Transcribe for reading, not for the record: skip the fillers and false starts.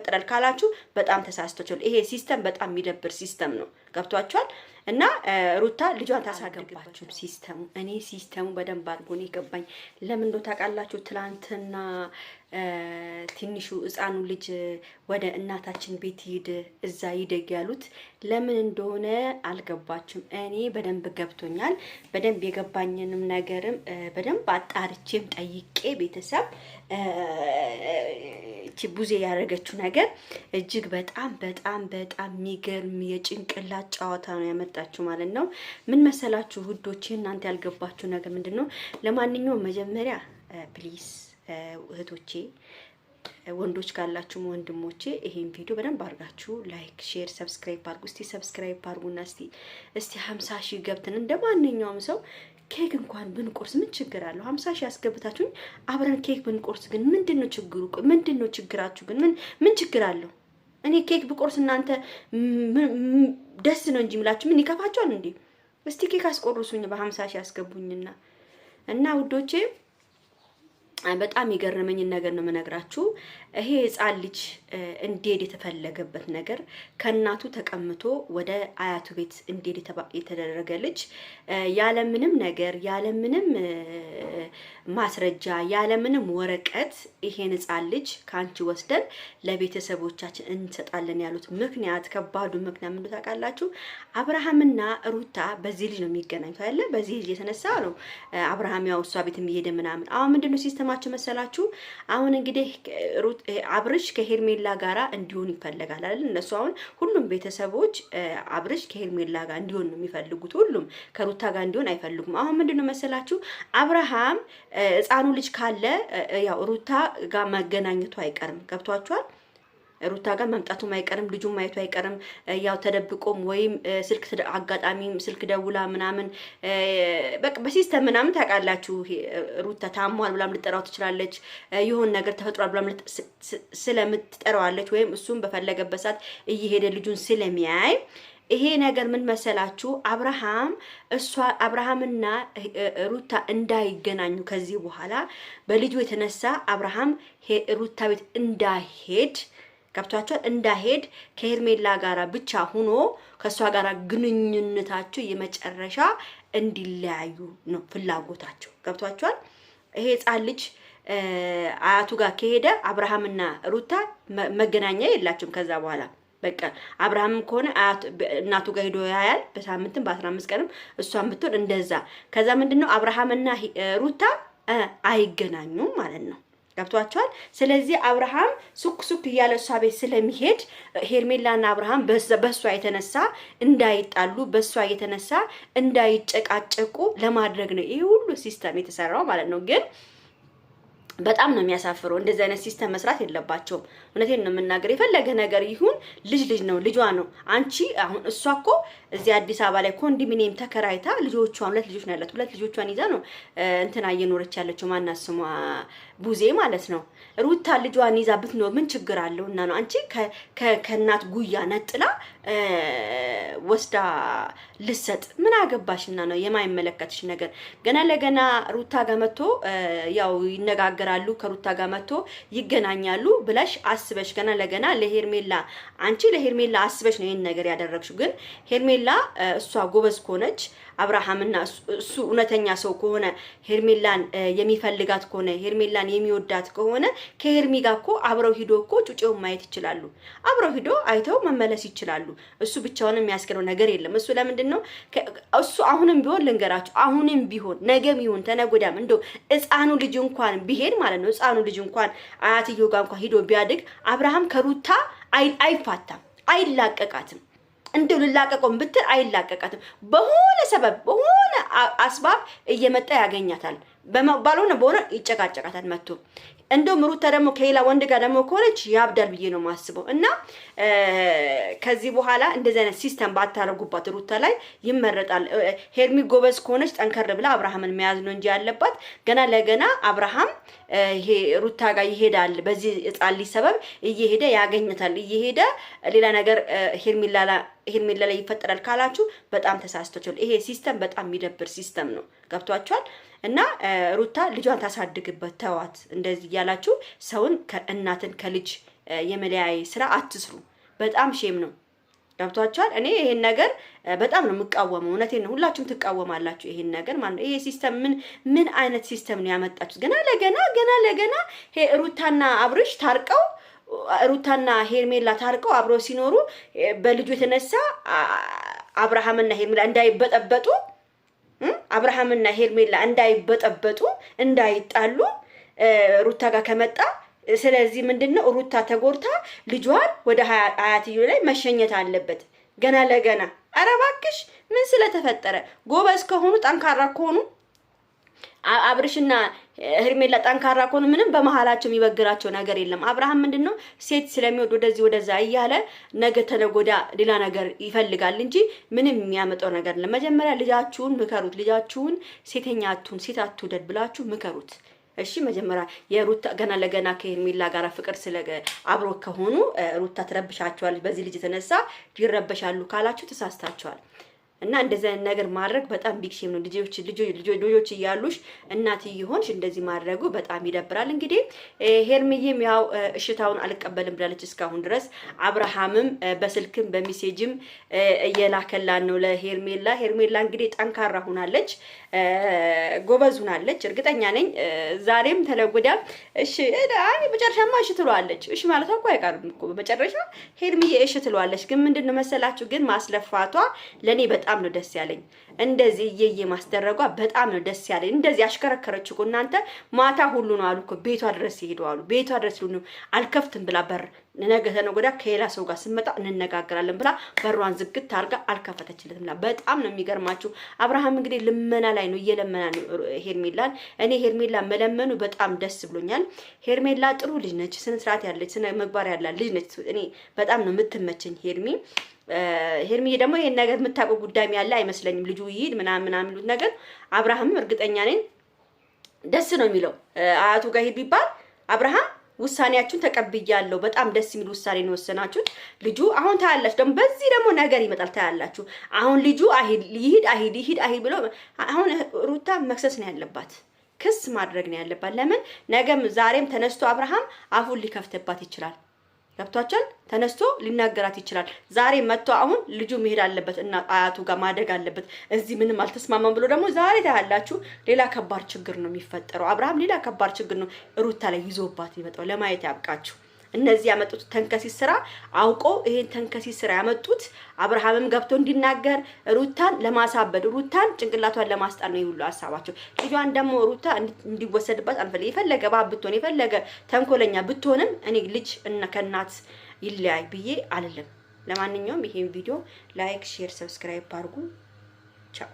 ይፈጠራል ካላችሁ በጣም ተሳስታችኋል። ይሄ ሲስተም በጣም የሚደብር ሲስተም ነው። ገብቷችኋል? እና ሩታ ልጇን ታሳድግባችሁ ሲስተሙ። እኔ ሲስተሙ በደንብ አድርጎ ነው የገባኝ። ለምን እንደው ታውቃላችሁ? ትላንትና ትንሹ ህፃኑ ልጅ ወደ እናታችን ቤት ሂድ እዛ ይደግ ያሉት ለምን እንደሆነ አልገባችሁም። እኔ በደንብ ገብቶኛል። በደንብ የገባኝንም ነገርም በደንብ አጣርቼም ጠይቄ ቤተሰብ እቺ ቡዜ ያደረገችው ነገር እጅግ በጣም በጣም በጣም የሚገርም የጭንቅላት ጨዋታ ነው ያመጣችሁ ማለት ነው። ምን መሰላችሁ ውዶቼ፣ እናንተ ያልገባችሁ ነገር ምንድነው? ለማንኛውም መጀመሪያ ፕሊስ እህቶቼ ወንዶች ካላችሁ ወንድሞቼ ይሄን ቪዲዮ በደንብ አድርጋችሁ ላይክ፣ ሼር፣ ሰብስክራይብ አድርጉ። እስቲ ሰብስክራይብ አድርጉና እስቲ 50 ሺህ ገብተን እንደማንኛውም ሰው ኬክ እንኳን ብንቆርስ ምን ችግር አለው? 50 ሺህ ያስገብታችሁኝ አብረን ኬክ ብንቆርስ ግን ምንድነው ችግሩ? ምንድነው ችግራችሁ ግን? ምን ችግር አለው? እኔ ኬክ ብቆርስ እናንተ ደስ ነው እንጂ ምላችሁ ምን ይከፋችኋል እንዴ? እስቲ ኬክ አስቆርሱኝ በ50 ሺህ ያስገቡኝና እና ውዶቼ በጣም የገረመኝ ነገር ነው መነግራችሁ። ይሄ ህፃን ልጅ እንዲሄድ የተፈለገበት ነገር ከናቱ ተቀምጦ ወደ አያቱ ቤት እንዲሄድ የተደረገ ልጅ ያለምንም ነገር ያለምንም ማስረጃ ያለምንም ወረቀት ይሄን ህፃን ልጅ ካንቺ ወስደን ለቤተሰቦቻችን እንሰጣለን ያሉት ምክንያት ከባዱ ምክንያት ምን ታውቃላችሁ? አብርሃምና ሩታ በዚህ ልጅ ነው የሚገናኙት አይደል? በዚህ ልጅ የተነሳ ነው አብርሃም ያው እሷ ቤት የሚሄድ ምናምን። አሁን ምንድነው ሲስተማቸው መሰላችሁ? አሁን እንግዲህ አብርሽ ከሄርሜላ ጋራ እንዲሆን ይፈልጋል አይደል? እነሱ አሁን ሁሉም ቤተሰቦች አብርሽ ከሄርሜላ ጋር እንዲሆን ነው የሚፈልጉት። ሁሉም ከሩታ ጋር እንዲሆን አይፈልጉም። አሁን ምንድነው መሰላችሁ? አብርሃም ህፃኑ ልጅ ካለ ያው ሩታ ጋር መገናኘቱ አይቀርም። ገብቷችኋል? ሩታ ጋር መምጣቱም አይቀርም፣ ልጁም ማየቱ አይቀርም። ያው ተደብቆም ወይም ስልክ አጋጣሚ ስልክ ደውላ ምናምን በቃ በሲስተም ምናምን ታውቃላችሁ። ሩታ ታሟል ብላም ልጠራው ትችላለች። ይሁን ነገር ተፈጥሯል ብላም ስለምትጠራዋለች ወይም እሱም በፈለገበት ሰዓት እየሄደ ልጁን ስለሚያይ ይሄ ነገር ምን መሰላችሁ? አብርሃምና ሩታ እንዳይገናኙ ከዚህ በኋላ በልጁ የተነሳ አብርሃም ሩታ ቤት እንዳይሄድ ገብቷቸዋል። እንዳይሄድ ከሄርሜላ ጋራ ብቻ ሆኖ ከሷ ጋራ ግንኙነታቸው የመጨረሻ እንዲለያዩ ነው ፍላጎታቸው። ገብቷቸዋል። ይሄ ህፃን ልጅ አያቱ ጋር ከሄደ አብርሃምና ሩታ መገናኛ የላቸውም ከዛ በኋላ በቃ አብርሃምም ከሆነ እናቱ ጋር ሄዶ ያያል በሳምንትም በ15 ቀንም እሷን ብትሆን እንደዛ። ከዛ ምንድነው አብርሃምና ሩታ አይገናኙም ማለት ነው። ገብቷቸዋል። ስለዚህ አብርሃም ሱክ እያለ እሷ ቤት ስለሚሄድ ሄርሜላና አብርሃም በሷ የተነሳ እንዳይጣሉ በሷ የተነሳ እንዳይጨቃጨቁ ለማድረግ ነው ይሄ ሁሉ ሲስተም የተሰራው ማለት ነው። ግን በጣም ነው የሚያሳፍረው። እንደዚህ አይነት ሲስተም መስራት የለባቸውም። እውነቴን ነው የምናገር። የፈለገ ነገር ይሁን ልጅ ነው፣ ልጇ ነው። አንቺ አሁን እሷ እኮ እዚህ አዲስ አበባ ላይ ኮንዶሚኒየም ተከራይታ ልጆቿን 2 ልጆች ነው ያላት። 2 ልጆቿን ይዛ ነው እንትና እየኖረች ያለችው። ማናት ስሟ? ቡዜ ማለት ነው። ሩታ ልጇን ይዛ ብትኖር ምን ችግር አለው? እና ነው አንቺ ከእናት ጉያ ነጥላ ወስዳ ልሰጥ ምን አገባሽና ነው የማይመለከትሽ ነገር። ገና ለገና ሩታ ጋር መጥቶ ያው ይነጋገራሉ፣ ከሩታ ጋር መጥቶ ይገናኛሉ ብለሽ አስበሽ ገና ለገና ለሄርሜላ አንቺ ለሄርሜላ አስበሽ ነው ይሄን ነገር ያደረግሽው። ግን ሄርሜላ እሷ ጎበዝ ከሆነች አብርሃምና እሱ እውነተኛ ሰው ከሆነ ሄርሜላን የሚፈልጋት ከሆነ ሄርሜላን የሚወዳት ከሆነ ከሄርሚ ጋር እኮ አብረው ሂዶ እኮ ጩጬውን ማየት ይችላሉ። አብረው ሂዶ አይተው መመለስ ይችላሉ። እሱ ብቻውን የሚያስከረው ነገር የለም። እሱ ለምንድን ነው እሱ አሁንም ቢሆን ልንገራችሁ፣ አሁንም ቢሆን ነገም ይሁን ተነጎዳም እንደው ህፃኑ ልጅ እንኳን ቢሄድ ማለት ነው ህፃኑ ልጅ እንኳን አያትየው ጋር እንኳን ሂዶ ቢያድግ አብርሃም ከሩታ አይፋታም፣ አይላቀቃትም። እንደው ልላቀቀው ብትል አይላቀቃትም። በሆነ ሰበብ በሆነ አስባብ እየመጣ ያገኛታል። ባልሆነ በሆነ ይጨቃጨቃታል መጥቶ። እንደው ሩታ ደግሞ ከሌላ ወንድ ጋር ደግሞ ከሆነች ያብዳል ብዬ ነው ማስበው። እና ከዚህ በኋላ እንደዚህ አይነት ሲስተም ባታረጉባት ሩታ ላይ ይመረጣል። ሄርሚ ጎበዝ ከሆነች ጠንከር ብላ አብርሃምን መያዝ ነው እንጂ ያለባት ገና ለገና አብርሃም ይሄ ሩታ ጋር ይሄዳል። በዚህ ህፃን ልጅ ሰበብ እየሄደ ያገኛታል። እየሄደ ሌላ ነገር ሄርሜላ ላይ ይፈጠራል ካላችሁ በጣም ተሳስታችኋል። ይሄ ሲስተም በጣም የሚደብር ሲስተም ነው። ገብቷችኋል? እና ሩታ ልጇን ታሳድግበት ተዋት። እንደዚህ ያላችሁ ሰውን ከእናትን ከልጅ የመለያይ ስራ አትስሩ። በጣም ሼም ነው። ገብቷችኋል? እኔ ይሄን ነገር በጣም ነው የምቃወመው። እውነቴን ነው። ሁላችሁም ትቃወማላችሁ ይሄን ነገር ማለት ነው። ይሄ ሲስተም ምን አይነት ሲስተም ነው ያመጣችሁት? ገና ለገና ሩታና አብርሽ ታርቀው ሩታና ሄርሜላ ታርቀው አብረው ሲኖሩ በልጁ የተነሳ አብርሃምና ሄርሜላ እንዳይበጠበጡ አብርሃምና ሄርሜላ እንዳይበጠበጡ እንዳይጣሉ ሩታ ጋር ከመጣ ስለዚህ ምንድነው ሩታ ተጎርታ ልጇን ወደ አያትዮ ላይ መሸኘት አለበት ገና ለገና። ኧረ እባክሽ ምን ስለተፈጠረ ጎበዝ ከሆኑ ጠንካራ ከሆኑ አብርሽና ሄርሜላ ጠንካራ ከሆኑ ምንም በመሃላቸው የሚበግራቸው ነገር የለም። አብርሃም ምንድነው ሴት ስለሚወድ ወደዚህ ወደዛ እያለ ነገ ተነጎዳ ሌላ ነገር ይፈልጋል እንጂ ምንም የሚያመጣው ነገር የለም። መጀመሪያ ልጃችሁን ምከሩት። ልጃችሁን ሴተኛ አትሁን፣ ሴት አትውደድ ብላችሁ ምከሩት። እሺ መጀመሪያ የሩታ ገና ለገና ከሄርሜላ ጋር ፍቅር ስለ አብሮ ከሆኑ ሩታ ትረብሻቸዋለች። በዚህ ልጅ የተነሳ ይረበሻሉ ካላችሁ ተሳስታችኋል። እና እንደዚህ ነገር ማድረግ በጣም ቢግ ሼም ነው። ልጆች እያሉሽ እናት ይሆንሽ እንደዚህ ማድረጉ በጣም ይደብራል። እንግዲህ ሄርሜዬም ያው እሽታውን አልቀበልም ብላለች እስካሁን ድረስ። አብርሃምም በስልክም በሚሴጅም እየላከላን ነው ለሄርሜላ። ሄርሜላ እንግዲህ ጠንካራ ሆናለች፣ ጎበዝ ሆናለች። እርግጠኛ ነኝ ዛሬም ተለጉዳ እሺ በመጨረሻማ እሺ ትሏለች። እሺ ማለት እኮ አይቀርም እኮ በመጨረሻ ሄርሜዬ እሺ ትሏለች። ግን ምንድነው መሰላችሁ ግን ማስለፋቷ ለኔ በጣም ነው ደስ ያለኝ። እንደዚህ እየየ ማስደረጓ በጣም ነው ደስ ያለኝ። እንደዚህ አሽከረከረች እኮ እናንተ ማታ ሁሉ ነው አሉ እኮ ቤቷ ድረስ ይሄዳሉ። ቤቷ ድረስ ሁሉ አልከፍትም ብላ በር ነገ ተነጎዳ ከሌላ ሰው ጋር ስመጣ እንነጋገራለን ብላ በሯን ዝግት አድርጋ አልከፈተችለትም ብላ። በጣም ነው የሚገርማችሁ። አብርሃም እንግዲህ ልመና ላይ ነው እየለመና ነው ሄርሜላን። እኔ ሄርሜላ መለመኑ በጣም ደስ ብሎኛል። ሄርሜላ ጥሩ ልጅ ነች፣ ስነ ስርዓት ያለች ስነ ምግባር ያላት ልጅ ነች። እኔ በጣም ነው የምትመቸኝ ሄርሜ ደግሞ ይሄን ነገር የምታውቀው ጉዳይ ያለ አይመስለኝም። ልጁ ይሄድ ምናምን የሚሉት ነገር አብርሃምም እርግጠኛ ነኝ ደስ ነው የሚለው። አያቱ ጋር ሂድ ቢባል አብርሃም ውሳኔያችሁን ተቀብያለሁ፣ በጣም ደስ የሚል ውሳኔ ነው ወሰናችሁት። ልጁ አሁን ታያላችሁ። ደግሞ በዚህ ደግሞ ነገር ይመጣል ታያላችሁ። አሁን ልጁ ይሄድ ብሎ አሁን ሩታ መክሰስ ነው ያለባት፣ ክስ ማድረግ ነው ያለባት። ለምን ነገም ዛሬም ተነስቶ አብርሃም አፉን ሊከፍትባት ይችላል። ገብቷቸል ተነስቶ ሊናገራት ይችላል። ዛሬ መጥቶ አሁን ልጁ መሄድ አለበት እና አያቱ ጋር ማደግ አለበት። እዚህ ምንም አልተስማማም ብሎ ደግሞ ዛሬ ታያላችሁ ሌላ ከባድ ችግር ነው የሚፈጠረው። አብርሃም ሌላ ከባድ ችግር ነው ሩታ ላይ ይዞባት ይመጣው። ለማየት ያብቃችሁ። እነዚህ ያመጡት ተንከሲስ ስራ አውቆ ይሄን ተንከሲስ ስራ ያመጡት አብርሃምም ገብቶ እንዲናገር ሩታን ለማሳበድ ሩታን ጭንቅላቷን ለማስጣል ነው ይሁሉ ሐሳባቸው። ልጇን ደግሞ ሩታ እንዲወሰድባት አንፈልግ። የፈለገ ባብ ብትሆን የፈለገ ተንኮለኛ ብትሆንም እኔ ልጅ እና ከናት ይለያይ ብዬ አልልም። ለማንኛውም ይሄን ቪዲዮ ላይክ፣ ሼር፣ ሰብስክራይብ አድርጉ። ቻው።